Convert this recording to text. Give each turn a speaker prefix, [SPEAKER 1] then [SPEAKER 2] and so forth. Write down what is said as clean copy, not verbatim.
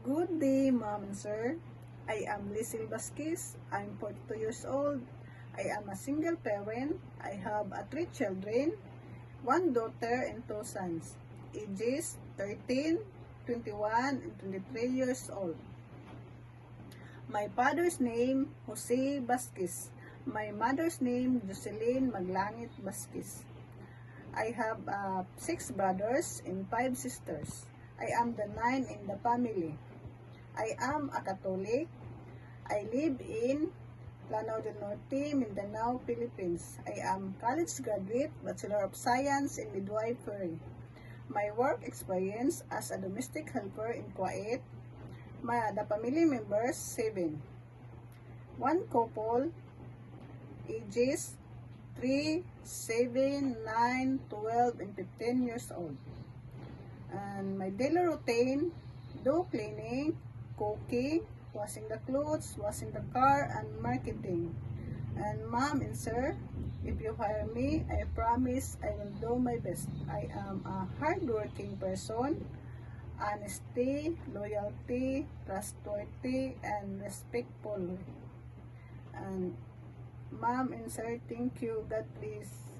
[SPEAKER 1] Good day, Mom and Sir. I am Lisil Vasquez. I'm 42 years old. I am a single parent. I have three children, one daughter and two sons, ages 13, 21, and 23 years old. My father's name, Jose Vasquez. My mother's name, Jocelyn Maglangit Vasquez. I have 6 brothers and 5 sisters. I am the 9 in the family. I am a Catholic. I live in Lanao del Norte, Mindanao, Philippines. I am college graduate, Bachelor of Science in Midwifery. My work experience as a domestic helper in Kuwait. The family members, 7. One couple, ages 3, 7, 9, 12, and 15 years old. And my daily routine, do cleaning, cooking, washing the clothes, washing the car, and marketing. And Mom and Sir, if you hire me, I promise I will do my best. I am a hardworking person, honesty, loyalty, trustworthy, and respectful. And Mom and Sir, thank you. God bless.